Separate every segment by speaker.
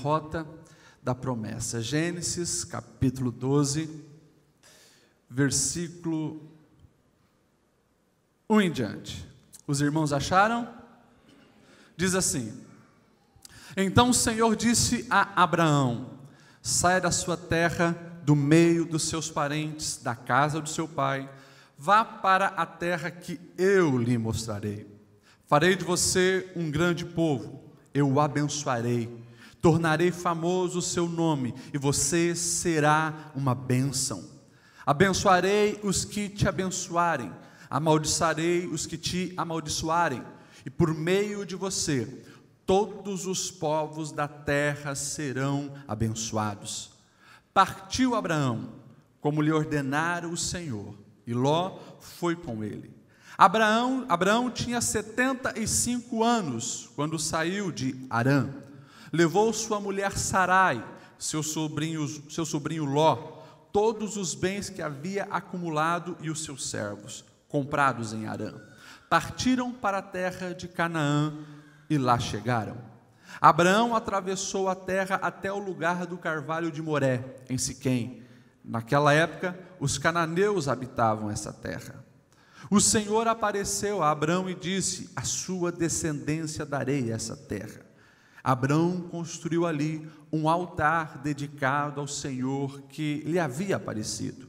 Speaker 1: Rota da Promessa. Gênesis capítulo 12, versículo 1 em diante. Os irmãos acharam? Diz assim: Então o Senhor disse a Abraão: saia da sua terra, do meio dos seus parentes, da casa do seu pai, vá para a terra que eu lhe mostrarei. Farei de você um grande povo, eu o abençoarei, tornarei famoso o seu nome, e você será uma bênção. Abençoarei os que te abençoarem, amaldiçoarei os que te amaldiçoarem, e por meio de você, todos os povos da terra serão abençoados. Partiu Abraão, como lhe ordenara o Senhor, e Ló foi com ele. Abraão tinha 75 anos, quando saiu de Harã. Levou sua mulher Sarai, seu sobrinho Ló, todos os bens que havia acumulado e os seus servos, comprados em Harã. Partiram para a terra de Canaã e lá chegaram. Abraão atravessou a terra até o lugar do carvalho de Moré, em Siquém. Naquela época, os cananeus habitavam essa terra. O Senhor apareceu a Abraão e disse: a sua descendência darei essa terra. Abraão construiu ali um altar dedicado ao Senhor que lhe havia aparecido.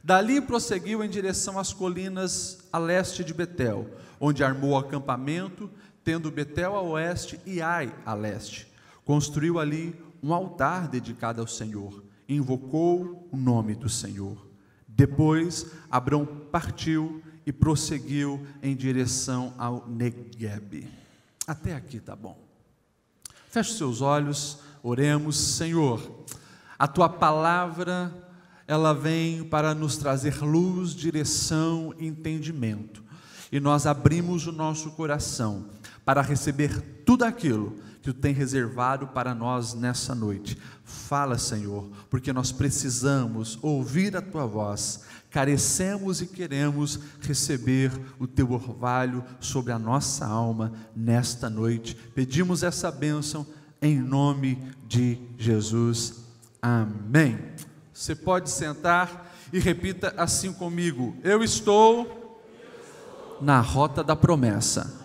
Speaker 1: Dali prosseguiu em direção às colinas a leste de Betel, onde armou o acampamento, tendo Betel a oeste e Ai a leste. Construiu ali um altar dedicado ao Senhor, e invocou o nome do Senhor. Depois Abraão partiu e prosseguiu em direção ao Neguebe. Até aqui tá bom. Feche os seus olhos, oremos. Senhor, a tua palavra, ela vem para nos trazer luz, direção e entendimento. E nós abrimos o nosso coração para receber tudo aquilo que tu tem reservado para nós nessa noite. Fala, Senhor, porque nós precisamos ouvir a tua voz, carecemos e queremos receber o teu orvalho sobre a nossa alma nesta noite. Pedimos essa bênção em nome de Jesus. Amém. Você pode sentar e repita assim comigo: eu estou na rota da promessa.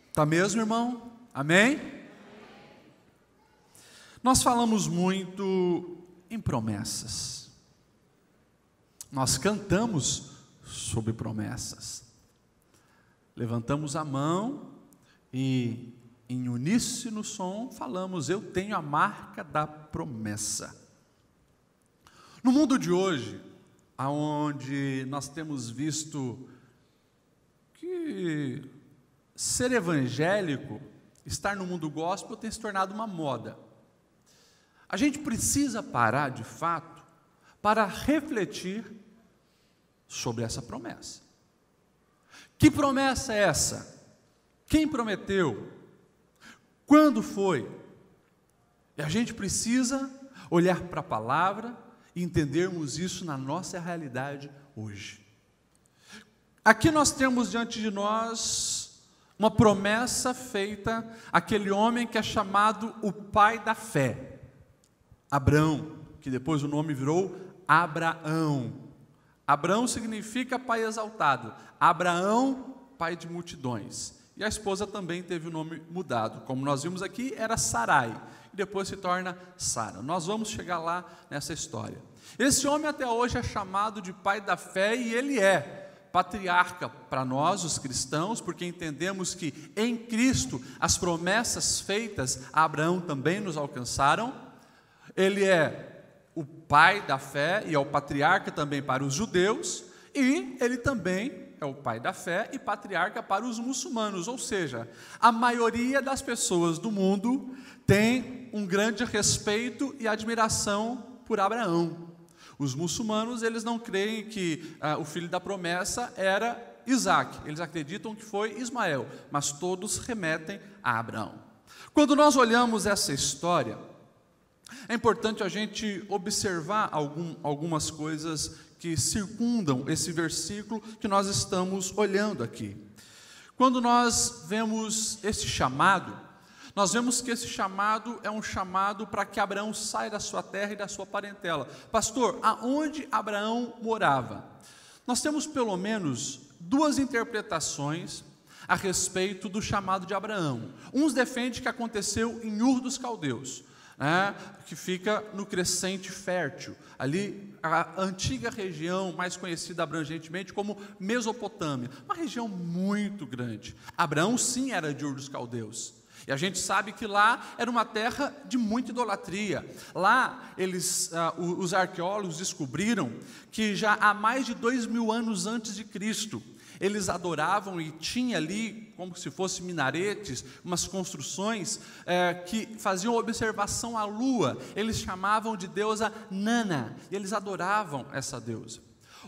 Speaker 1: Está mesmo, irmão? Amém? Nós falamos muito em promessas. Nós cantamos sobre promessas. Levantamos a mão e, em uníssono som, falamos: eu tenho a marca da promessa. No mundo de hoje, onde nós temos visto que ser evangélico, estar no mundo gospel, tem se tornado uma moda. A gente precisa parar, de fato, para refletir sobre essa promessa. Que promessa é essa? Quem prometeu? Quando foi? E a gente precisa olhar para a palavra e entendermos isso na nossa realidade hoje. Aqui nós temos diante de nós uma promessa feita àquele homem que é chamado o pai da fé, Abraão, que depois o nome virou Abraão. Abraão significa pai exaltado, Abraão, pai de multidões. E a esposa também teve o nome mudado, como nós vimos aqui, era Sarai, e depois se torna Sara. Nós vamos chegar lá nessa história. Esse homem até hoje é chamado de pai da fé, e ele é patriarca para nós, os cristãos, porque entendemos que em Cristo as promessas feitas a Abraão também nos alcançaram. Ele é o pai da fé e é o patriarca também para os judeus, e ele também é o pai da fé e patriarca para os muçulmanos, ou seja, a maioria das pessoas do mundo tem um grande respeito e admiração por Abraão. Os muçulmanos, eles não creem que o filho da promessa era Isaac, eles acreditam que foi Ismael, mas todos remetem a Abraão. Quando nós olhamos essa história, é importante a gente observar algumas coisas que circundam esse versículo que nós estamos olhando aqui. Quando nós vemos esse chamado, nós vemos que esse chamado é um chamado para que Abraão saia da sua terra e da sua parentela. Pastor, aonde Abraão morava? Nós temos pelo menos duas interpretações a respeito do chamado de Abraão. Uns defendem que aconteceu em Ur dos Caldeus, que fica no Crescente Fértil, ali a antiga região mais conhecida abrangentemente como Mesopotâmia, uma região muito grande. Abraão sim era de Ur dos Caldeus, e a gente sabe que lá era uma terra de muita idolatria. Lá os arqueólogos descobriram que já há mais de 2000 anos antes de Cristo, eles adoravam e tinha ali, como se fossem minaretes, umas construções que faziam observação à lua. Eles chamavam de deusa Nana, e eles adoravam essa deusa.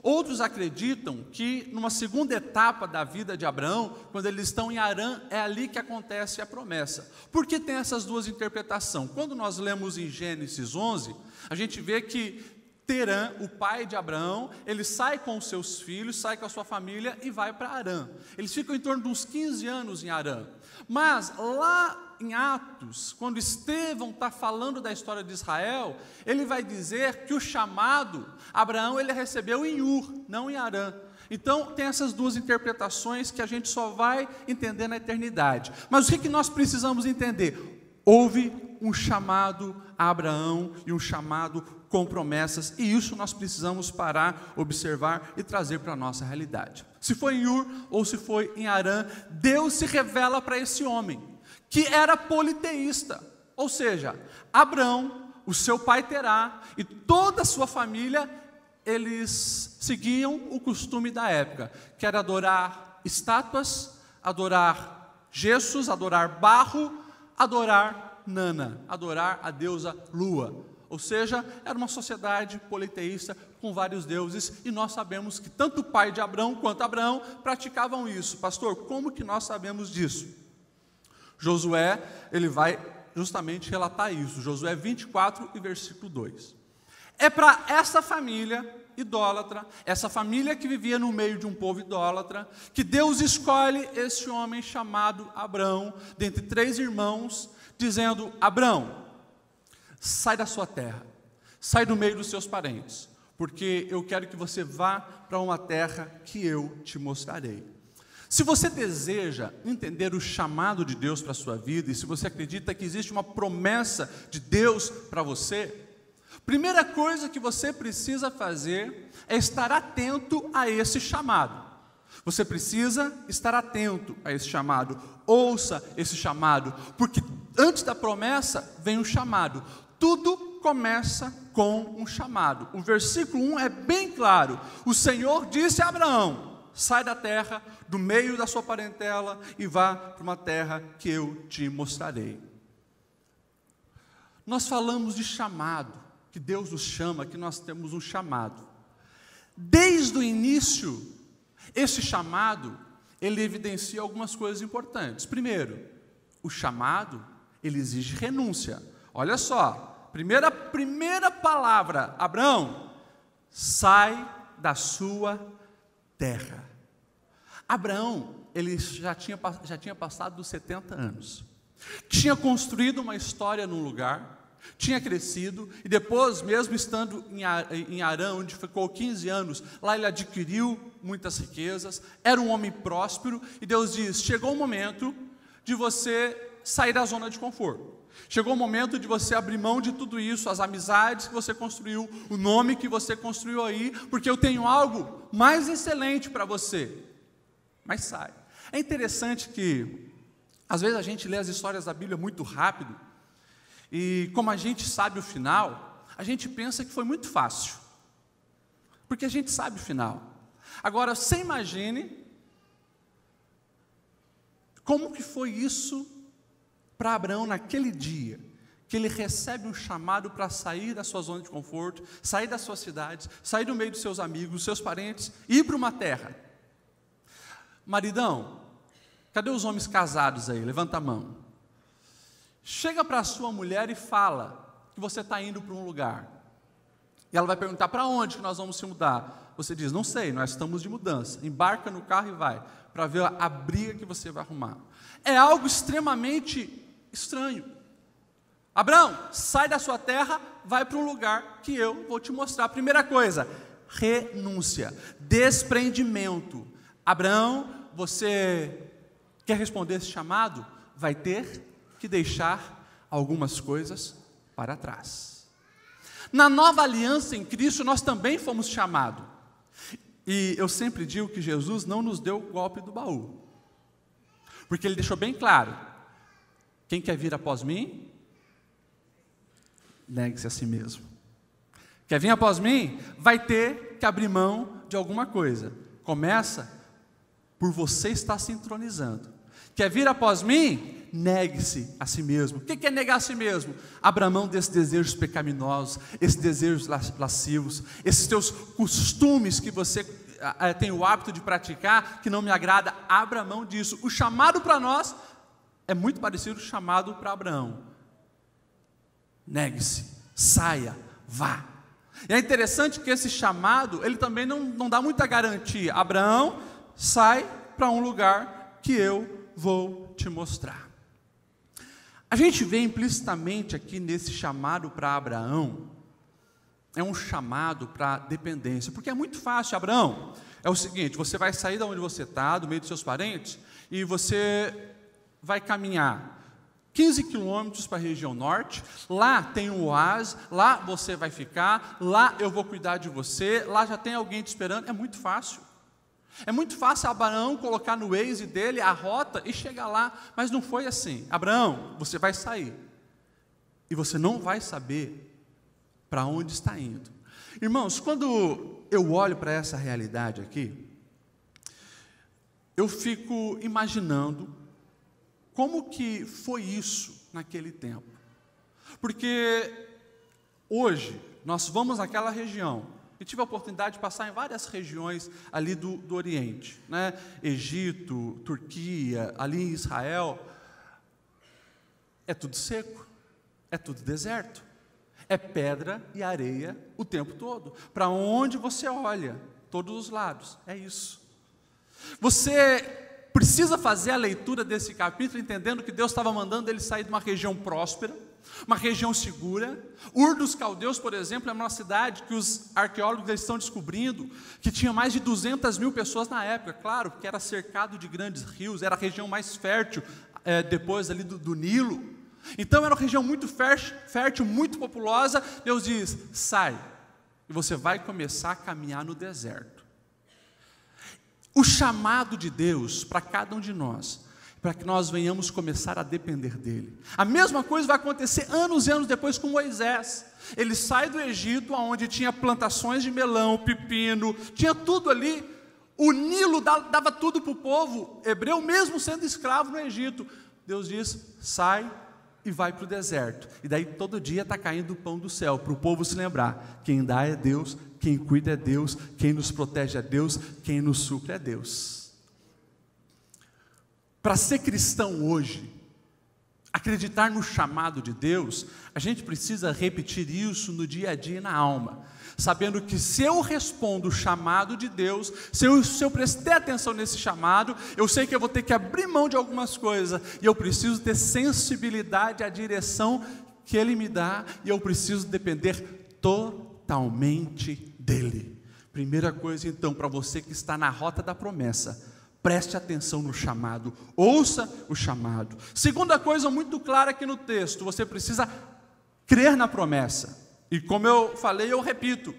Speaker 1: Outros acreditam que numa segunda etapa da vida de Abraão, quando eles estão em Harã, é ali que acontece a promessa. Por que tem essas duas interpretações? Quando nós lemos em Gênesis 11, a gente vê que Terã, o pai de Abraão, ele sai com os seus filhos, sai com a sua família e vai para Harã. Eles ficam em torno de uns 15 anos em Harã. Mas lá em Atos, quando Estevão está falando da história de Israel, ele vai dizer que o chamado, Abraão ele recebeu em Ur, não em Harã. Então tem essas duas interpretações que a gente só vai entender na eternidade. Mas o que nós precisamos entender? Houve um chamado a Abraão e um chamado com promessas, e isso nós precisamos parar, observar e trazer para a nossa realidade. Se foi em Ur ou se foi em Harã, Deus se revela para esse homem, que era politeísta, ou seja, Abraão, o seu pai Terá e toda a sua família, eles seguiam o costume da época, que era adorar estátuas, adorar gessos, adorar barro, adorar Nana, adorar a deusa Lua. Ou seja, era uma sociedade politeísta com vários deuses, e nós sabemos que tanto o pai de Abraão quanto Abraão praticavam isso. Pastor, como que nós sabemos disso? Josué, ele vai justamente relatar isso, Josué 24 e versículo 2. É para essa família idólatra, essa família que vivia no meio de um povo idólatra, que Deus escolhe esse homem chamado Abraão, dentre 3 irmãos, dizendo: Abraão, sai da sua terra, sai do meio dos seus parentes, porque eu quero que você vá para uma terra que eu te mostrarei. Se você deseja entender o chamado de Deus para a sua vida, e se você acredita que existe uma promessa de Deus para você, primeira coisa que você precisa fazer é estar atento a esse chamado. Você precisa estar atento a esse chamado, ouça esse chamado, porque antes da promessa vem o chamado. Tudo começa com um chamado. O versículo 1 é bem claro. O Senhor disse a Abraão: sai da terra, do meio da sua parentela, e vá para uma terra que eu te mostrarei. Nós falamos de chamado, que Deus nos chama, que nós temos um chamado. Desde o início, esse chamado, ele evidencia algumas coisas importantes. Primeiro, o chamado, ele exige renúncia. Olha só, primeira palavra: Abraão, sai da sua terra. Abraão, ele já tinha passado dos 70 anos, tinha construído uma história num lugar, tinha crescido, e depois, mesmo estando em Harã, onde ficou 15 anos, lá ele adquiriu muitas riquezas, era um homem próspero, e Deus diz: chegou o momento de você sair da zona de conforto. Chegou o momento de você abrir mão de tudo isso, as amizades que você construiu, o nome que você construiu aí, porque eu tenho algo mais excelente para você. Mas sai. É interessante que, às vezes a gente lê as histórias da Bíblia muito rápido, e como a gente sabe o final, a gente pensa que foi muito fácil, porque a gente sabe o final. Agora, você imagine como que foi isso para Abraão naquele dia, que ele recebe um chamado para sair da sua zona de conforto, sair das suas cidades, sair do meio dos seus amigos, dos seus parentes, e ir para uma terra. Maridão, cadê os homens casados aí? Levanta a mão. Chega para a sua mulher e fala que você está indo para um lugar. E ela vai perguntar: para onde que nós vamos se mudar? Você diz: não sei, nós estamos de mudança. Embarca no carro e vai, para ver a briga que você vai arrumar. É algo extremamente estranho. Abraão, sai da sua terra, vai para um lugar que eu vou te mostrar. Primeira coisa, renúncia, desprendimento. Abraão, você quer responder esse chamado? Vai ter que deixar algumas coisas para trás. Na nova aliança em Cristo, nós também fomos chamados. E eu sempre digo que Jesus não nos deu o golpe do baú. Porque Ele deixou bem claro: quem quer vir após mim, negue-se a si mesmo. Quer vir após mim, vai ter que abrir mão de alguma coisa. Começa por você estar se entronizando. Quer vir após mim? Negue-se a si mesmo. O que é negar a si mesmo? Abra mão desses desejos pecaminosos, esses desejos lascivos, esses teus costumes que você tem o hábito de praticar, que não me agrada. Abra mão disso. O chamado para nós é muito parecido com o chamado para Abraão. Negue-se, saia, vá. E é interessante que esse chamado, ele também não dá muita garantia. Abraão, sai para um lugar que eu vou te mostrar. A gente vê implicitamente aqui nesse chamado para Abraão, é um chamado para dependência, porque é muito fácil. Abraão, é o seguinte: você vai sair de onde você está, do meio dos seus parentes, e você vai caminhar 15 quilômetros para a região norte. Lá tem um oásis, lá você vai ficar, lá eu vou cuidar de você, lá já tem alguém te esperando. É muito fácil. É muito fácil Abraão colocar no Waze dele a rota e chegar lá, mas não foi assim. Abraão, você vai sair e você não vai saber para onde está indo. Irmãos, quando eu olho para essa realidade aqui, eu fico imaginando como que foi isso naquele tempo. Porque hoje nós vamos naquela região. Eu tive a oportunidade de passar em várias regiões ali do Oriente, né? Egito, Turquia, ali em Israel. É tudo seco, é tudo deserto, é pedra e areia o tempo todo. Para onde você olha, todos os lados, é isso. Você precisa fazer a leitura desse capítulo entendendo que Deus estava mandando ele sair de uma região próspera, uma região segura. Ur dos Caldeus, por exemplo, é uma cidade que os arqueólogos estão descobrindo que tinha mais de 200 mil pessoas na época, claro, porque era cercado de grandes rios, era a região mais fértil depois ali do Nilo. Então era uma região muito fértil, muito populosa. Deus diz: sai, e você vai começar a caminhar no deserto. O chamado de Deus para cada um de nós, para que nós venhamos começar a depender dEle. A mesma coisa vai acontecer anos e anos depois com Moisés. Ele sai do Egito, onde tinha plantações de melão, pepino, tinha tudo ali. O Nilo dava tudo para o povo hebreu, mesmo sendo escravo no Egito. Deus diz: sai e vai para o deserto. E daí todo dia está caindo o pão do céu, para o povo se lembrar: quem dá é Deus, quem cuida é Deus, quem nos protege é Deus, quem nos supre é Deus. Para ser cristão hoje, acreditar no chamado de Deus, a gente precisa repetir isso no dia a dia e na alma, sabendo que se eu respondo o chamado de Deus, se eu prestar atenção nesse chamado, eu sei que eu vou ter que abrir mão de algumas coisas, e eu preciso ter sensibilidade à direção que Ele me dá, e eu preciso depender totalmente dEle. Primeira coisa então, para você que está na rota da promessa, preste atenção no chamado, ouça o chamado. Segunda coisa muito clara aqui no texto, você precisa crer na promessa. E como eu falei, eu repito,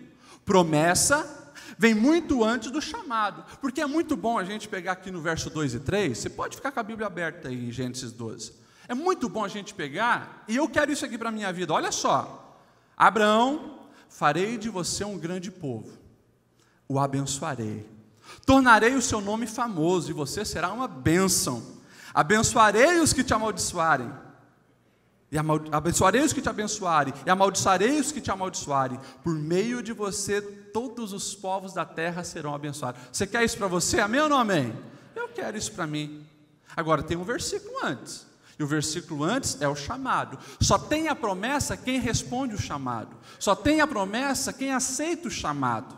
Speaker 1: promessa vem muito antes do chamado, porque é muito bom a gente pegar aqui no verso 2 e 3, você pode ficar com a Bíblia aberta aí em Gênesis 12, é muito bom a gente pegar, e eu quero isso aqui para a minha vida. Olha só: Abraão, farei de você um grande povo, o abençoarei, tornarei o seu nome famoso, e você será uma bênção, abençoarei os que te amaldiçoarem, e abençoarei os que te abençoarem, e amaldiçoarei os que te amaldiçoarem. Por meio de você, todos os povos da terra serão abençoados. Você quer isso para você? Amém ou não amém? Eu quero isso para mim. Agora tem um versículo antes, E o versículo antes é o chamado. Só tem a promessa quem responde o chamado. Só tem a promessa quem aceita o chamado.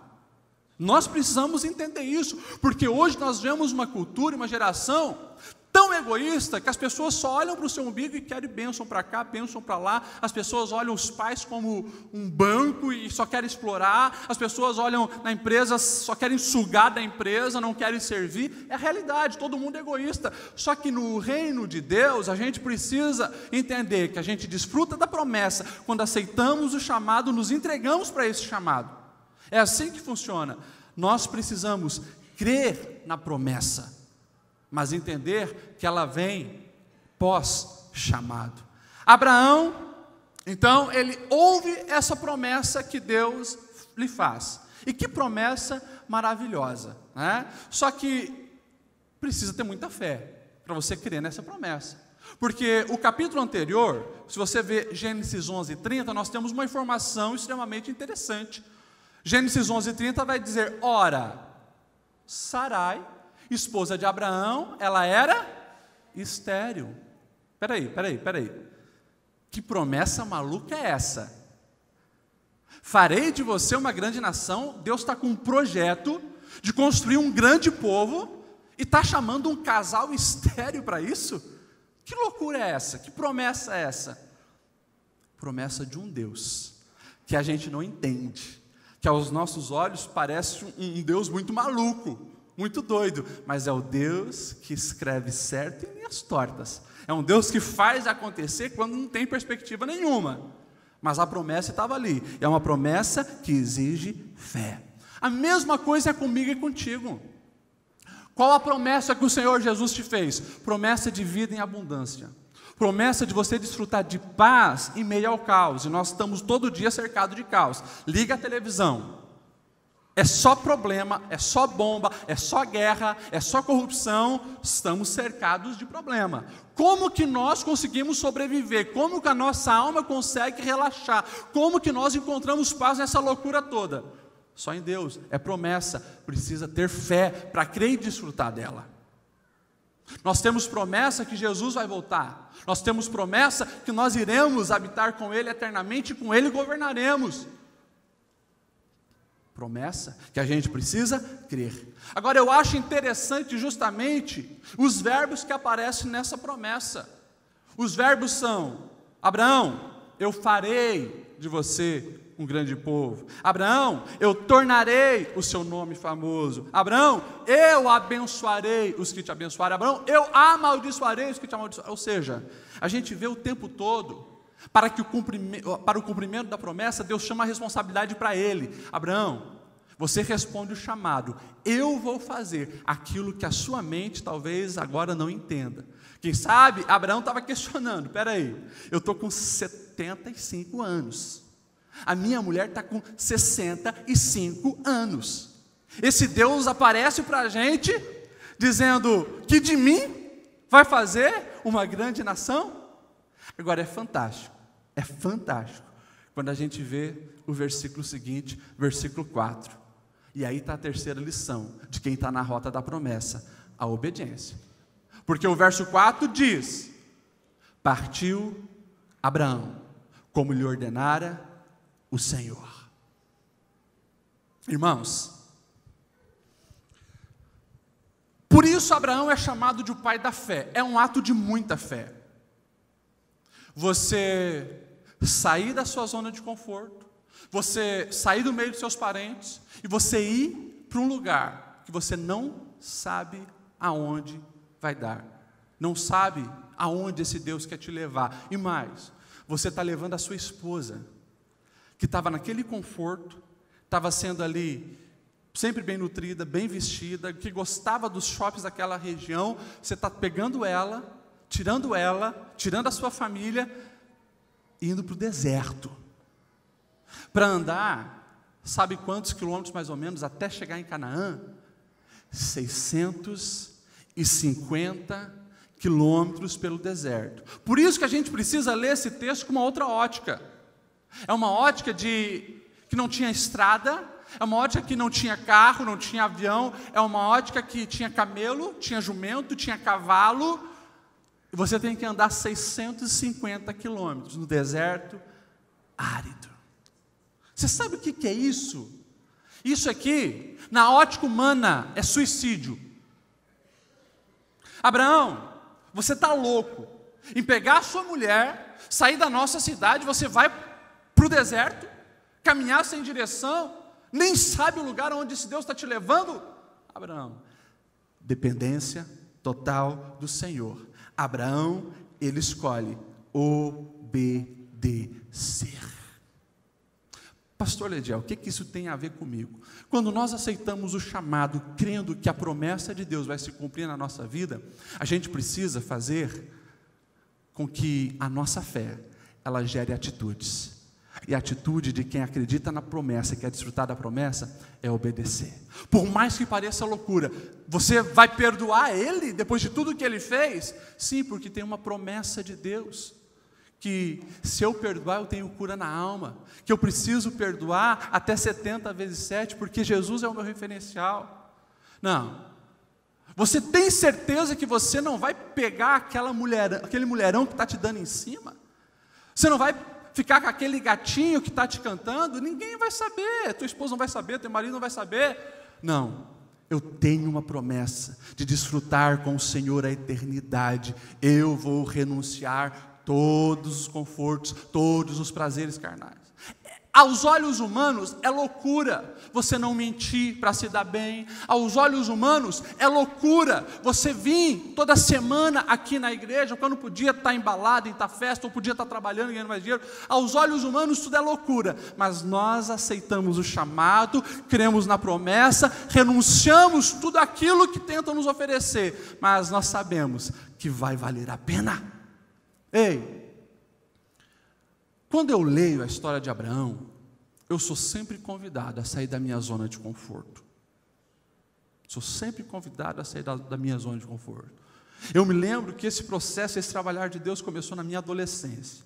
Speaker 1: Nós precisamos entender isso, porque hoje nós vemos uma cultura, uma geração tão egoísta que as pessoas só olham para o seu umbigo e querem bênção para cá, bênção para lá. As pessoas olham os pais como um banco e só querem explorar. As pessoas olham na empresa, só querem sugar da empresa, não querem servir. É a realidade, todo mundo é egoísta. Só que no reino de Deus, a gente precisa entender que a gente desfruta da promessa quando aceitamos o chamado, nos entregamos para esse chamado. É assim que funciona. Nós precisamos crer na promessa, mas entender que ela vem pós-chamado. Abraão, então, ele ouve essa promessa que Deus lhe faz. E que promessa maravilhosa, né? Só que precisa ter muita fé para você crer nessa promessa. Porque o capítulo anterior, se você ver Gênesis 11:30, nós temos uma informação extremamente interessante. Gênesis 11:30 vai dizer: ora, Sarai, esposa de Abraão, ela era estéril. Peraí. Que promessa maluca é essa? Farei de você uma grande nação. Deus está com um projeto de construir um grande povo e está chamando um casal estéril para isso? Que loucura é essa? Que promessa é essa? Promessa de um Deus que a gente não entende, que aos nossos olhos parece um Deus muito maluco, muito doido, mas é o Deus que escreve certo em linhas tortas. É um Deus que faz acontecer quando não tem perspectiva nenhuma. Mas a promessa estava ali. É uma promessa que exige fé. A mesma coisa é comigo e contigo. Qual a promessa que o Senhor Jesus te fez? Promessa de vida em abundância. Promessa de você desfrutar de paz em meio ao caos. E nós estamos todo dia cercados de caos. Liga a televisão. É só problema, é só bomba, é só guerra, é só corrupção. Estamos cercados de problema. Como que nós conseguimos sobreviver? Como que a nossa alma consegue relaxar? Como que nós encontramos paz nessa loucura toda? Só em Deus. É promessa. Precisa ter fé para crer e desfrutar dela. Nós temos promessa que Jesus vai voltar. Nós temos promessa que nós iremos habitar com Ele eternamente e com Ele governaremos. Promessa que a gente precisa crer. Agora eu acho interessante justamente os verbos que aparecem nessa promessa. Os verbos são: Abraão, eu farei de você um grande povo. Abraão, eu tornarei o seu nome famoso. Abraão, eu abençoarei os que te abençoarem. Abraão, eu amaldiçoarei os que te amaldiçoarem. Ou seja, a gente vê o tempo todo, para o cumprimento da promessa, Deus chama a responsabilidade para ele. Abraão, você responde o chamado. Eu vou fazer aquilo que a sua mente talvez agora não entenda. Quem sabe, Abraão estava questionando: peraí, eu estou com 75 anos. A minha mulher está com 65 anos. Esse Deus aparece para a gente, dizendo que de mim vai fazer uma grande nação? Agora é fantástico quando a gente vê o versículo seguinte, versículo 4. E aí está a terceira lição de quem está na rota da promessa: a obediência. Porque o verso 4 diz: partiu Abraão, como lhe ordenara o Senhor. Irmãos, por isso Abraão é chamado de o pai da fé. É um ato de muita fé. Você sair da sua zona de conforto, você sair do meio dos seus parentes e você ir para um lugar que você não sabe aonde vai dar, não sabe aonde esse Deus quer te levar. E mais, você está levando a sua esposa, que estava naquele conforto, estava sendo ali sempre bem nutrida, bem vestida, que gostava dos shoppings daquela região. Você está pegando ela, tirando a sua família, e indo para o deserto, para andar, sabe quantos quilômetros mais ou menos, até chegar em Canaã? 650 quilômetros pelo deserto. Por isso que a gente precisa ler esse texto com uma outra ótica. É uma ótica que não tinha estrada, é uma ótica que não tinha carro, não tinha avião, é uma ótica que tinha camelo, tinha jumento, tinha cavalo, E você tem que andar 650 quilômetros no deserto árido. Você sabe o que é isso? Isso aqui, na ótica humana, é suicídio. Abraão, você está louco em pegar a sua mulher, sair da nossa cidade, você vai para o deserto, caminhar sem direção, nem sabe o lugar onde esse Deus está te levando? Abraão, dependência total do Senhor. Abraão, ele escolhe obedecer. Pastor Lediel, o que isso tem a ver comigo? Quando nós aceitamos o chamado, crendo que a promessa de Deus vai se cumprir na nossa vida, a gente precisa fazer com que a nossa fé, ela gere atitudes. E a atitude de quem acredita na promessa, quer desfrutar da promessa, é obedecer. Por mais que pareça loucura, você vai perdoar ele depois de tudo que ele fez? Sim, porque tem uma promessa de Deus, que se eu perdoar eu tenho cura na alma, que eu preciso perdoar até 70 vezes 7, porque Jesus é o meu referencial. Não, você tem certeza que você não vai pegar aquele mulherão que está te dando em cima? Você não vai ficar com aquele gatinho que está te cantando? Ninguém vai saber, tua esposa não vai saber, teu marido não vai saber. Não, eu tenho uma promessa de desfrutar com o Senhor a eternidade. Eu vou renunciar todos os confortos, todos os prazeres carnais. Aos olhos humanos é loucura você não mentir para se dar bem. Aos olhos humanos é loucura você vir toda semana aqui na igreja, quando podia estar embalado, estar festa, ou podia estar trabalhando e ganhando mais dinheiro. Aos olhos humanos tudo é loucura, mas nós aceitamos o chamado, cremos na promessa, renunciamos tudo aquilo que tentam nos oferecer, mas nós sabemos que vai valer a pena. Ei, quando eu leio a história de Abraão, eu sou sempre convidado a sair da minha zona de conforto. Sou sempre convidado a sair da minha zona de conforto. Eu me lembro que esse processo, esse trabalhar de Deus começou na minha adolescência.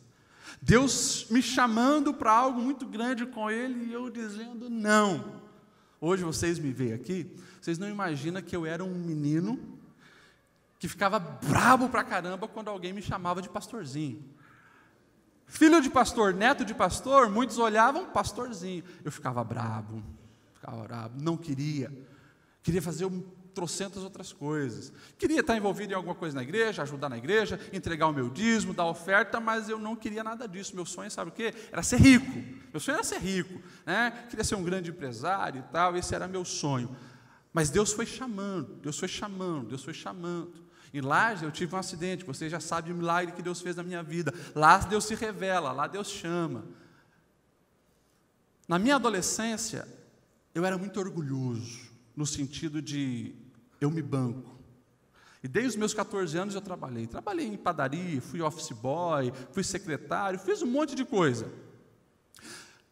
Speaker 1: Deus me chamando para algo muito grande com Ele e eu dizendo não. Hoje vocês me veem aqui, vocês não imaginam que eu era um menino que ficava brabo pra caramba quando alguém me chamava de pastorzinho. Filho de pastor, neto de pastor, muitos olhavam, pastorzinho. Eu ficava brabo, não queria fazer trocentas outras coisas. Queria estar envolvido em alguma coisa na igreja, ajudar na igreja, entregar o meu dízimo, dar oferta, mas eu não queria nada disso. Meu sonho, sabe o quê? Era ser rico. Meu sonho era ser rico, né? Queria ser um grande empresário e tal, esse era meu sonho. Mas Deus foi chamando. Em Lages eu tive um acidente, você já sabe o milagre que Deus fez na minha vida. Lá Deus se revela, lá Deus chama. Na minha adolescência, eu era muito orgulhoso, no sentido de eu me banco. E desde os meus 14 anos eu trabalhei. Trabalhei em padaria, fui office boy, fui secretário, fiz um monte de coisa.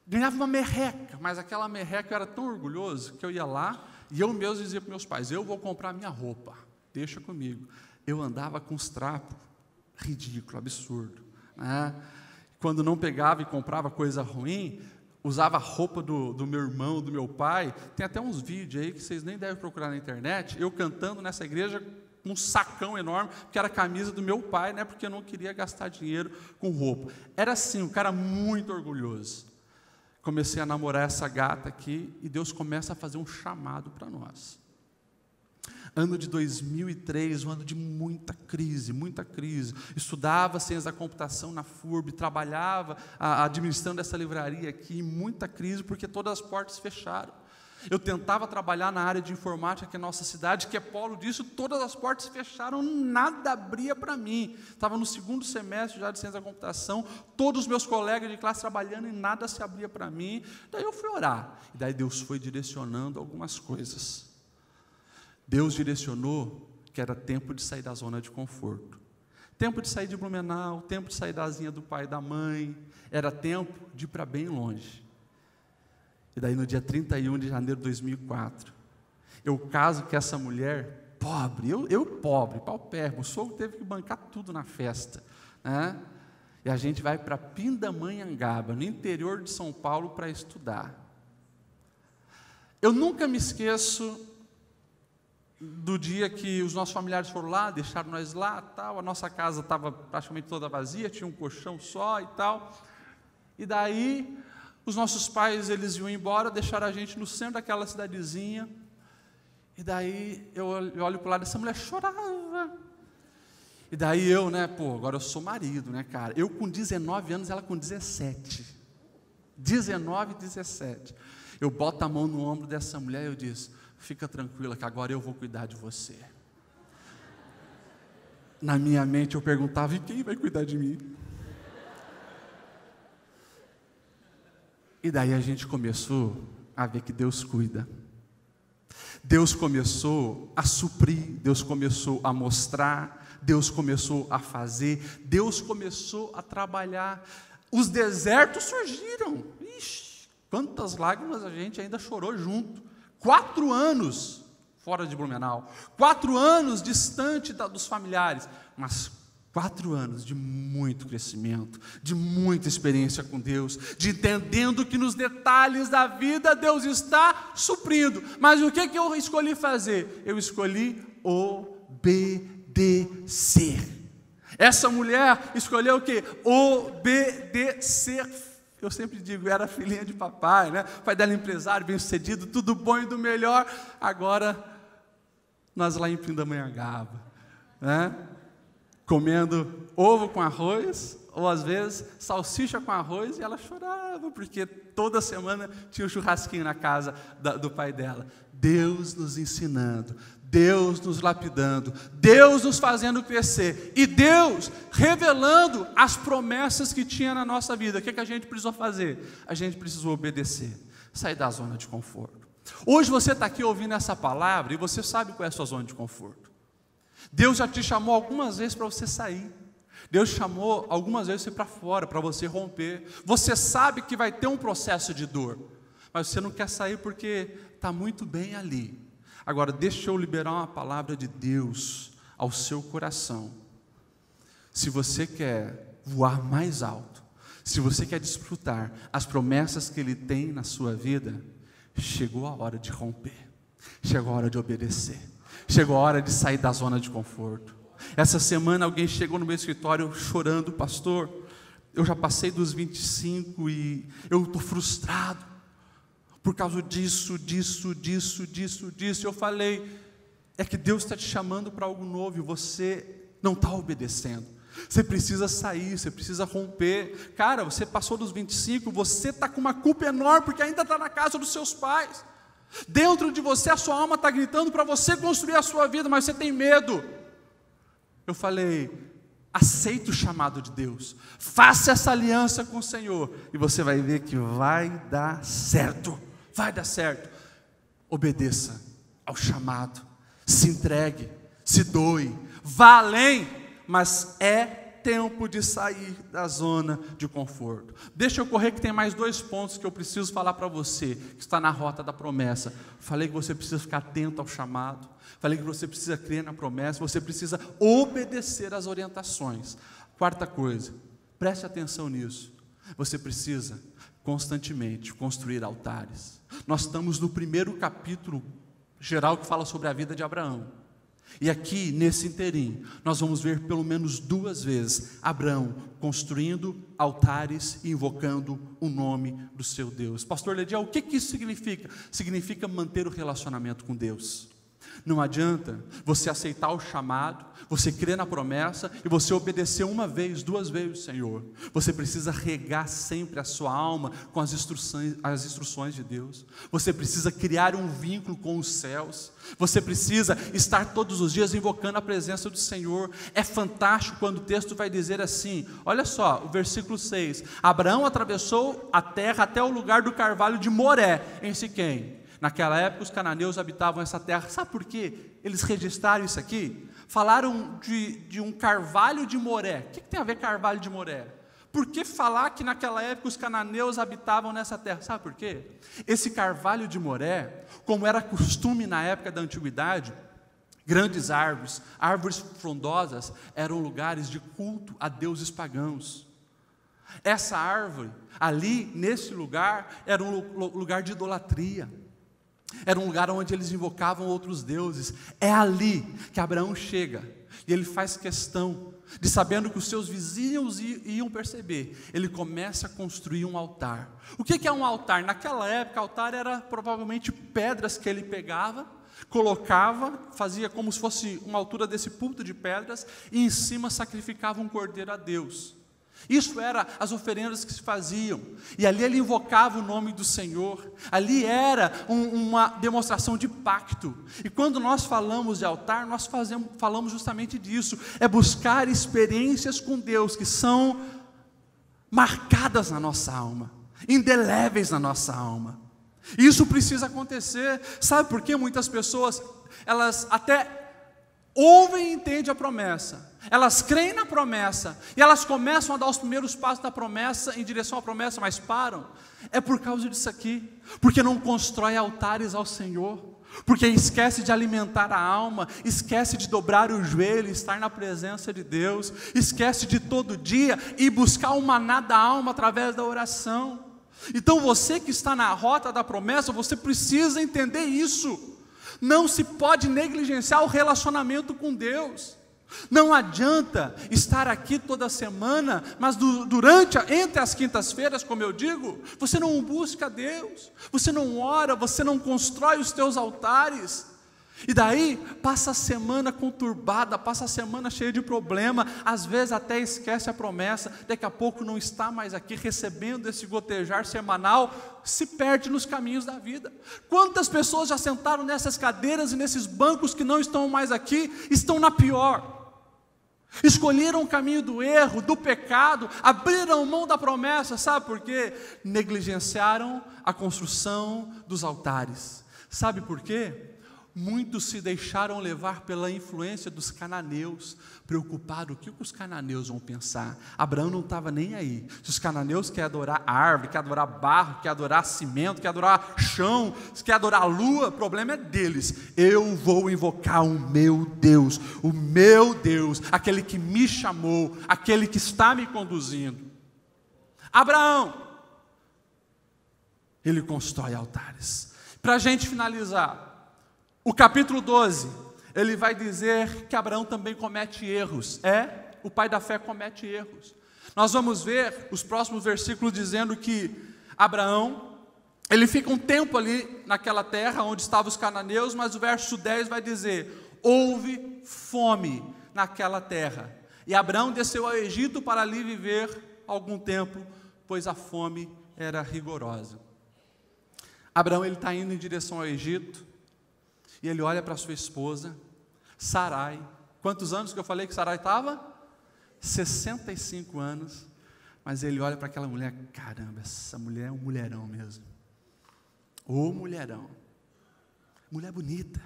Speaker 1: Ganhava uma merreca, mas aquela merreca eu era tão orgulhoso que eu ia lá e eu mesmo dizia para meus pais, eu vou comprar minha roupa, deixa comigo. Eu andava com os trapos, ridículo, absurdo, né? Quando não pegava e comprava coisa ruim, usava a roupa do meu irmão, do meu pai. Tem até uns vídeos aí que vocês nem devem procurar na internet, eu cantando nessa igreja com um sacão enorme, que era a camisa do meu pai, né? Porque eu não queria gastar dinheiro com roupa. Era assim, um cara muito orgulhoso. Comecei a namorar essa gata aqui e Deus começa a fazer um chamado para nós. Ano de 2003, um ano de muita crise. Estudava ciência da computação na FURB, trabalhava administrando essa livraria aqui, muita crise, porque todas as portas fecharam. Eu tentava trabalhar na área de informática aqui na nossa cidade, que é polo disso, todas as portas fecharam, nada abria para mim. Estava no 2º semestre já de ciência da computação, todos os meus colegas de classe trabalhando e nada se abria para mim. Daí eu fui orar, e daí Deus foi direcionando algumas coisas. Deus direcionou que era tempo de sair da zona de conforto. Tempo de sair de Blumenau, tempo de sair da asinha do pai e da mãe. Era tempo de ir para bem longe. E daí no dia 31 de janeiro de 2004, eu caso com essa mulher pobre, eu pobre, paupérrimo, o sogro teve que bancar tudo na festa, né? E a gente vai para Pindamonhangaba, no interior de São Paulo, para estudar. Eu nunca me esqueço do dia que os nossos familiares foram lá, deixaram nós lá, tal, a nossa casa estava praticamente toda vazia, tinha um colchão só e tal. E daí, os nossos pais, eles iam embora, deixaram a gente no centro daquela cidadezinha. E daí, eu olho para o lado dessa mulher, chorava. E daí eu, agora eu sou marido, cara? Eu com 19 anos, ela com 17. 19 e 17. Eu boto a mão no ombro dessa mulher e eu disse: fica tranquila que agora eu vou cuidar de você. Na minha mente eu perguntava: e quem vai cuidar de mim? E daí a gente começou a ver que Deus cuida. Deus começou a suprir, Deus começou a mostrar, Deus começou a fazer, Deus começou a trabalhar. Os desertos surgiram. Ixi, quantas lágrimas a gente ainda chorou junto. 4 anos fora de Blumenau, 4 anos distante dos familiares, mas 4 anos de muito crescimento, de muita experiência com Deus, de entendendo que nos detalhes da vida Deus está suprindo. Mas o que eu escolhi fazer? Eu escolhi obedecer. Essa mulher escolheu o quê? Obedecer. Eu sempre digo, era filhinha de papai, O pai dela empresário, bem-sucedido, tudo bom e do melhor. Agora, nós lá em Pindamonhangaba, comendo ovo com arroz, ou às vezes salsicha com arroz, e ela chorava, porque toda semana tinha um churrasquinho na casa do pai dela. Deus nos ensinando, Deus nos lapidando, Deus nos fazendo crescer, e Deus revelando as promessas que tinha na nossa vida. O que a gente precisou fazer? A gente precisou obedecer, sair da zona de conforto. Hoje você está aqui ouvindo essa palavra, e você sabe qual é a sua zona de conforto. Deus já te chamou algumas vezes para você sair. Deus chamou algumas vezes você para fora, para você romper. Você sabe que vai ter um processo de dor, mas você não quer sair porque está muito bem ali. Agora, deixa eu liberar uma palavra de Deus ao seu coração. Se você quer voar mais alto, se você quer desfrutar as promessas que Ele tem na sua vida, chegou a hora de romper, chegou a hora de obedecer, chegou a hora de sair da zona de conforto. Essa semana alguém chegou no meu escritório chorando: pastor, eu já passei dos 25 e eu estou frustrado por causa disso. Eu falei: é que Deus está te chamando para algo novo e você não está obedecendo. Você precisa sair, você precisa romper. Cara, você passou dos 25, você está com uma culpa enorme porque ainda está na casa dos seus pais. Dentro de você a sua alma está gritando para você construir a sua vida, mas você tem medo. Eu falei: aceita o chamado de Deus, faça essa aliança com o Senhor, e você vai ver que vai dar certo, obedeça ao chamado, se entregue, se doe, vá além, mas é tempo de sair da zona de conforto. Deixa eu correr que tem mais 2 pontos que eu preciso falar para você, que está na rota da promessa. Falei que você precisa ficar atento ao chamado, falei que você precisa crer na promessa, você precisa obedecer às orientações. 4ª coisa, preste atenção nisso, você precisa constantemente construir altares. Nós estamos no primeiro capítulo geral que fala sobre a vida de Abraão. E aqui, nesse inteirinho, nós vamos ver pelo menos 2 vezes Abraão construindo altares e invocando o nome do seu Deus. Pastor Lediel, o que isso significa? Significa manter o relacionamento com Deus. Não adianta você aceitar o chamado, você crer na promessa e você obedecer 1 vez, 2 vezes, Senhor. Você precisa regar sempre a sua alma com as instruções de Deus. Você precisa criar um vínculo com os céus. Você precisa estar todos os dias invocando a presença do Senhor. É fantástico quando o texto vai dizer assim, olha só, o versículo 6. Abraão atravessou a terra até o lugar do carvalho de Moré, em Siquém. Naquela época os cananeus habitavam essa terra. Sabe por quê? Eles registraram isso aqui. Falaram de um carvalho de Moré. O que tem a ver carvalho de Moré? Por que falar que naquela época os cananeus habitavam nessa terra? Sabe por quê? Esse carvalho de Moré, como era costume na época da antiguidade, grandes árvores frondosas, eram lugares de culto a deuses pagãos. Essa árvore, ali, nesse lugar, era um lugar de idolatria. Era um lugar onde eles invocavam outros deuses. É ali que Abraão chega, e ele faz questão de, sabendo que os seus vizinhos iam perceber, ele começa a construir um altar. O que é um altar? Naquela época, altar era provavelmente pedras que ele pegava, colocava, fazia como se fosse uma altura desse púlpito de pedras, e em cima sacrificava um cordeiro a Deus. Isso era as oferendas que se faziam, e ali ele invocava o nome do Senhor. Ali era uma demonstração de pacto. E quando nós falamos de altar, nós falamos justamente disso, é buscar experiências com Deus que são marcadas na nossa alma, indeléveis na nossa alma. Isso precisa acontecer. Sabe por que muitas pessoas, elas até ouvem e entendem a promessa, elas creem na promessa, e elas começam a dar os primeiros passos da promessa, em direção à promessa, mas param? É por causa disso aqui, porque não constrói altares ao Senhor, porque esquece de alimentar a alma, esquece de dobrar o joelho, estar na presença de Deus, esquece de todo dia ir buscar o maná da alma através da oração. Então você que está na rota da promessa, você precisa entender isso. Não se pode negligenciar o relacionamento com Deus. Não adianta estar aqui toda semana, mas entre as quintas-feiras, como eu digo, você não busca Deus, você não ora, você não constrói os teus altares. E daí passa a semana conturbada, passa a semana cheia de problema, às vezes até esquece a promessa, daqui a pouco não está mais aqui recebendo esse gotejar semanal, se perde nos caminhos da vida. Quantas pessoas já sentaram nessas cadeiras e nesses bancos que não estão mais aqui, estão na pior? Escolheram o caminho do erro, do pecado, abriram mão da promessa, sabe por quê? Negligenciaram a construção dos altares. Sabe por quê? Muitos se deixaram levar pela influência dos cananeus, preocupados, o que os cananeus vão pensar? Abraão não estava nem aí. Se os cananeus querem adorar árvore, querem adorar barro, querem adorar cimento, querem adorar chão, querem adorar a lua, o problema é deles. Eu vou invocar o meu Deus, aquele que me chamou, aquele que está me conduzindo. Abraão, ele constrói altares. Para a gente finalizar, o capítulo 12, ele vai dizer que Abraão também comete erros. O pai da fé comete erros. Nós vamos ver os próximos versículos dizendo que Abraão, ele fica um tempo ali naquela terra onde estavam os cananeus, mas o verso 10 vai dizer: houve fome naquela terra, e Abraão desceu ao Egito para ali viver algum tempo, pois a fome era rigorosa. Abraão, ele está indo em direção ao Egito, e ele olha para sua esposa, Sarai. Quantos anos que eu falei que Sarai estava? 65 anos. Mas ele olha para aquela mulher, caramba, essa mulher é um mulherão mesmo. Ô mulherão. Mulher bonita.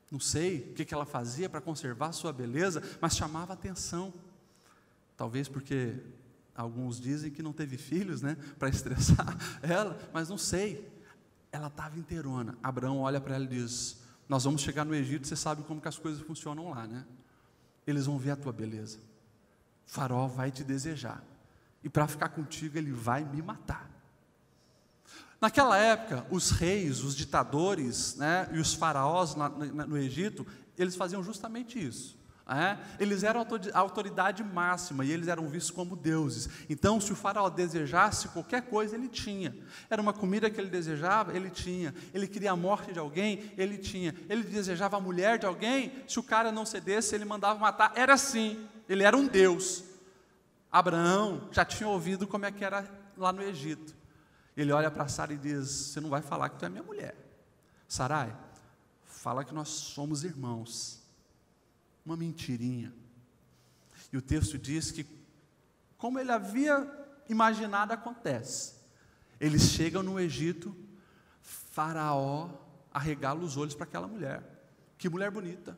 Speaker 1: Não sei o que ela fazia para conservar a sua beleza, mas chamava atenção. Talvez porque alguns dizem que não teve filhos, né, para estressar ela, mas não sei. Ela estava inteirona. Abraão olha para ela e diz: nós vamos chegar no Egito, você sabe como que as coisas funcionam lá, né? Eles vão ver a tua beleza. O faraó vai te desejar. E para ficar contigo, ele vai me matar. Naquela época, os reis, os ditadores, né, e os faraós no Egito, eles faziam justamente isso. Eles eram a autoridade máxima e eles eram vistos como deuses. Então, se o faraó desejasse qualquer coisa, ele tinha. Era uma comida que ele desejava, ele tinha. Ele queria a morte de alguém, ele tinha. Ele desejava a mulher de alguém, se o cara não cedesse, ele mandava matar. Era assim, ele era um deus. Abraão já tinha ouvido como é que era lá no Egito. Ele olha para Sara e diz: você não vai falar que tu é minha mulher. Sarai, fala que nós somos irmãos. Uma mentirinha. E o texto diz que, como ele havia imaginado, acontece. Eles chegam no Egito, Faraó arregala os olhos para aquela mulher. Que mulher bonita,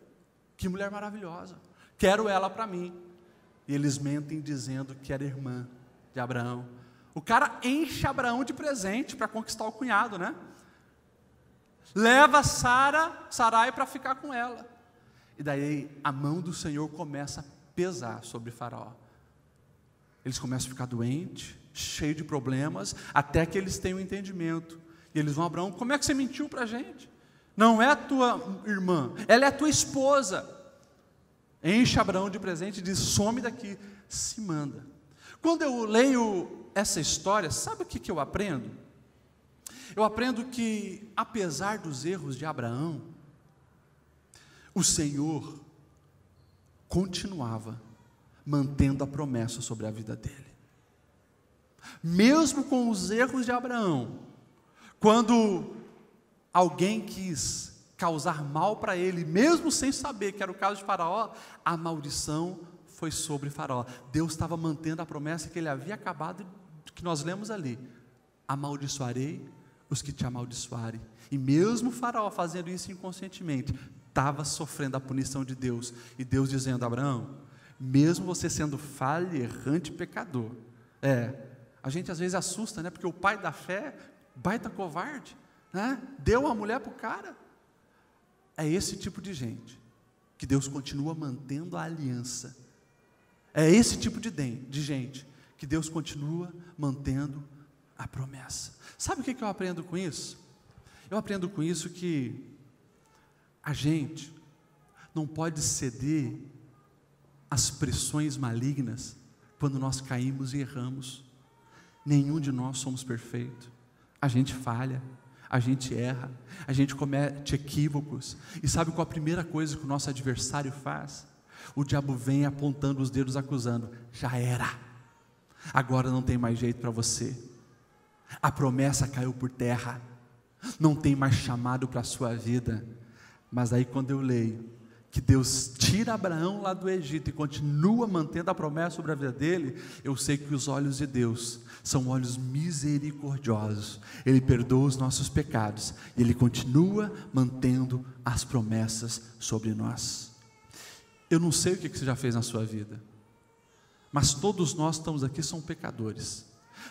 Speaker 1: que mulher maravilhosa, quero ela para mim. E eles mentem dizendo que era irmã de Abraão. O cara enche Abraão de presente para conquistar o cunhado, né? Leva Sarai para ficar com ela. E daí a mão do Senhor começa a pesar sobre Faraó. Eles começam a ficar doentes, cheios de problemas, até que eles têm um entendimento. E eles vão, Abraão, como é que você mentiu para a gente? Não é a tua irmã, ela é a tua esposa. Enche Abraão de presente e diz, some daqui, se manda. Quando eu leio essa história, sabe o que eu aprendo? Eu aprendo que, apesar dos erros de Abraão, o Senhor continuava mantendo a promessa sobre a vida dele. Mesmo com os erros de Abraão, quando alguém quis causar mal para ele, mesmo sem saber que era o caso de Faraó, a maldição foi sobre Faraó. Deus estava mantendo a promessa que ele havia acabado, que nós lemos ali: amaldiçoarei os que te amaldiçoarem. E mesmo Faraó fazendo isso inconscientemente, estava sofrendo a punição de Deus, e Deus dizendo: Abraão, mesmo você sendo falho, errante, pecador, a gente às vezes assusta, né? Porque o pai da fé, baita covarde, né? Deu uma mulher para o cara. É esse tipo de gente que Deus continua mantendo a aliança. É esse tipo de gente que Deus continua mantendo a promessa. Sabe o que eu aprendo com isso? Eu aprendo com isso que a gente não pode ceder às pressões malignas quando nós caímos e erramos. Nenhum de nós somos perfeitos. A gente falha, a gente erra, a gente comete equívocos. E sabe qual a primeira coisa que o nosso adversário faz? O diabo vem apontando os dedos, acusando: já era, agora não tem mais jeito para você, a promessa caiu por terra, não tem mais chamado para a sua vida. Mas aí quando eu leio que Deus tira Abraão lá do Egito e continua mantendo a promessa sobre a vida dele, eu sei que os olhos de Deus são olhos misericordiosos. Ele perdoa os nossos pecados e Ele continua mantendo as promessas sobre nós. Eu não sei o que você já fez na sua vida, mas todos nós estamos aqui, são pecadores.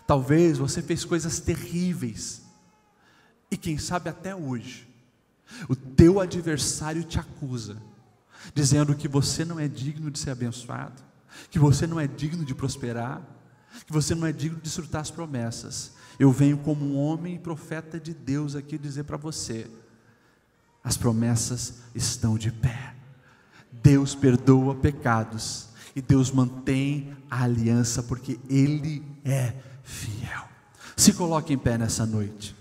Speaker 1: Talvez você fez coisas terríveis, e quem sabe até hoje o teu adversário te acusa, dizendo que você não é digno de ser abençoado, que você não é digno de prosperar, que você não é digno de desfrutar as promessas. Eu venho como um homem e profeta de Deus aqui dizer para você: as promessas estão de pé. Deus perdoa pecados e Deus mantém a aliança, porque Ele é fiel. Se coloque em pé nessa noite.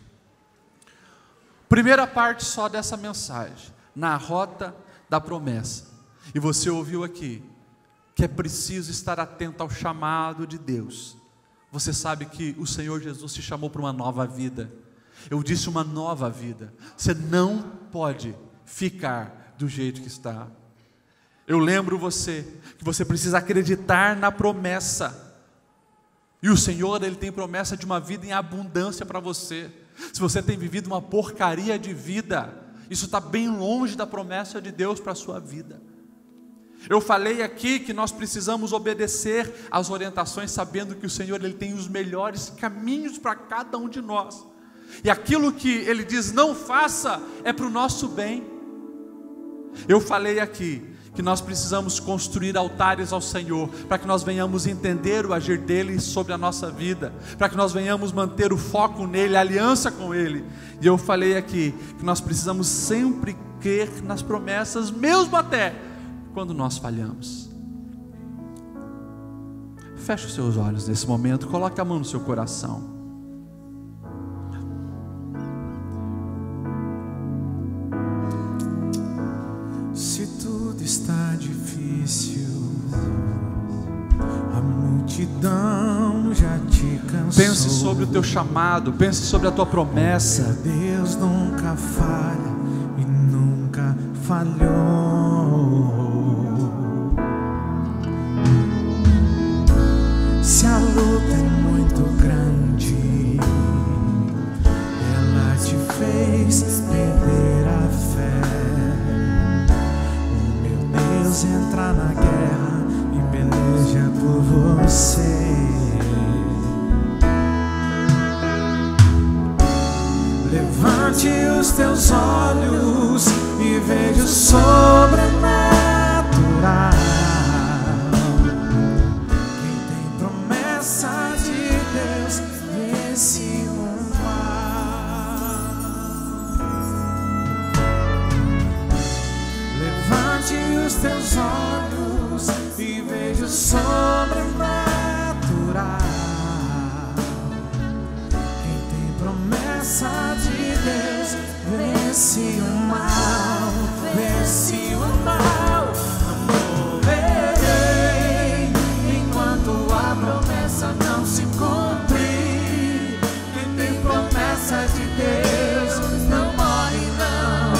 Speaker 1: Primeira parte só dessa mensagem, na rota da promessa. E você ouviu aqui que é preciso estar atento ao chamado de Deus. Você sabe que o Senhor Jesus te chamou para uma nova vida. Eu disse uma nova vida. Você não pode ficar do jeito que está. Eu lembro você que você precisa acreditar na promessa. E o Senhor, Ele tem promessa de uma vida em abundância para você. Se você tem vivido uma porcaria de vida, isso está bem longe da promessa de Deus para a sua vida. Eu falei aqui que nós precisamos obedecer às orientações, sabendo que o Senhor, Ele tem os melhores caminhos para cada um de nós. E aquilo que Ele diz não faça, é para o nosso bem. Eu falei aqui que nós precisamos construir altares ao Senhor, para que nós venhamos entender o agir dEle sobre a nossa vida, para que nós venhamos manter o foco nele, a aliança com Ele. E eu falei aqui que nós precisamos sempre crer nas promessas, mesmo até quando nós falhamos. Feche os seus olhos nesse momento, coloque a mão no seu coração.
Speaker 2: Se tudo está difícil, a multidão já te cansou.
Speaker 1: Pense sobre o teu chamado, pense sobre a tua promessa.
Speaker 2: Deus nunca falha e nunca falhou. Se a luta é muito grande, ela te fez perder a fé. O meu Deus entra na guerra e peleja por você. Levante os teus olhos e veja o sobrenatural. Quem tem promessa de Deus nesse mar. teus olhos e vejo sobrenatural. Quem tem promessa de Deus vence o mal, vence o mal. Não morrerei enquanto a promessa não se cumprir. Quem tem promessa de Deus não morre não,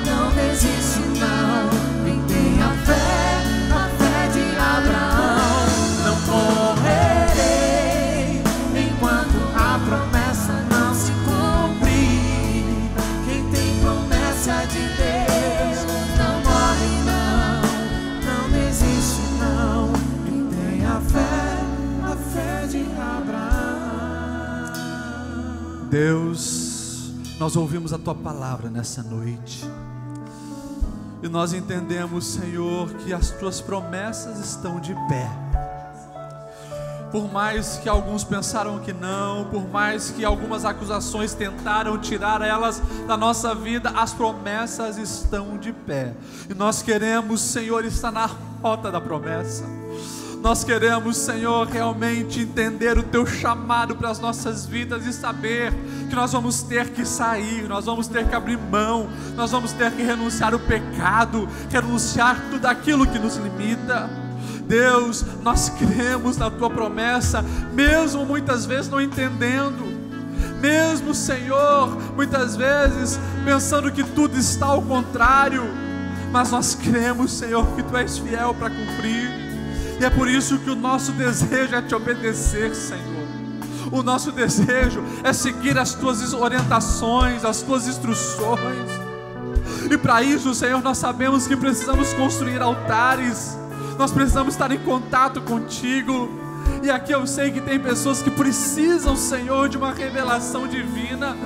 Speaker 2: não desiste não. Quem tem a fé de Abraão. Não morrerei enquanto a promessa não se cumprir. Quem tem promessa de Deus não morre não, não desiste não. Quem tem a fé de Abraão.
Speaker 1: Deus, nós ouvimos a Tua palavra nessa noite e nós entendemos, Senhor, que as Tuas promessas estão de pé. Por mais que alguns pensaram que não, por mais que algumas acusações tentaram tirar elas da nossa vida, as promessas estão de pé. E nós queremos, Senhor, estar na rota da promessa. Nós queremos, Senhor, realmente entender o Teu chamado para as nossas vidas e saber que nós vamos ter que sair, nós vamos ter que abrir mão, nós vamos ter que renunciar ao pecado, renunciar tudo aquilo que nos limita. Deus, nós cremos na Tua promessa, mesmo muitas vezes não entendendo, mesmo, Senhor, muitas vezes pensando que tudo está ao contrário, mas nós cremos, Senhor, que Tu és fiel para cumprir. E é por isso que o nosso desejo é Te obedecer, Senhor. O nosso desejo é seguir as Tuas orientações, as Tuas instruções. E para isso, Senhor, nós sabemos que precisamos construir altares. Nós precisamos estar em contato contigo. E aqui eu sei que tem pessoas que precisam, Senhor, de uma revelação divina.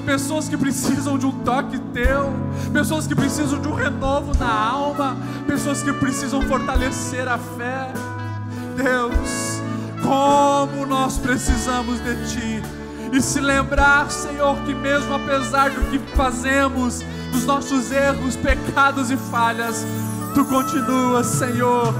Speaker 1: Pessoas que precisam de um toque Teu. Pessoas que precisam de um renovo na alma. Pessoas que precisam fortalecer a fé. Deus, como nós precisamos de Ti. E se lembrar, Senhor, que mesmo apesar do que fazemos, dos nossos erros, pecados e falhas, Tu continuas, Senhor,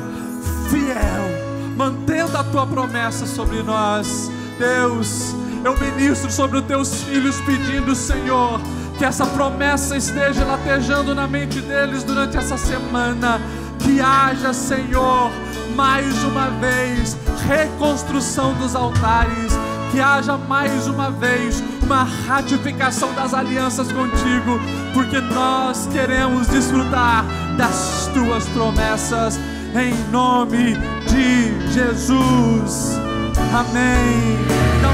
Speaker 1: fiel, mantendo a Tua promessa sobre nós. Deus, eu ministro sobre os Teus filhos pedindo, Senhor, que essa promessa esteja latejando na mente deles durante essa semana. Que haja, Senhor, mais uma vez, reconstrução dos altares. Que haja mais uma vez uma ratificação das alianças contigo, porque nós queremos desfrutar das Tuas promessas, em nome de Jesus. Amém. Então,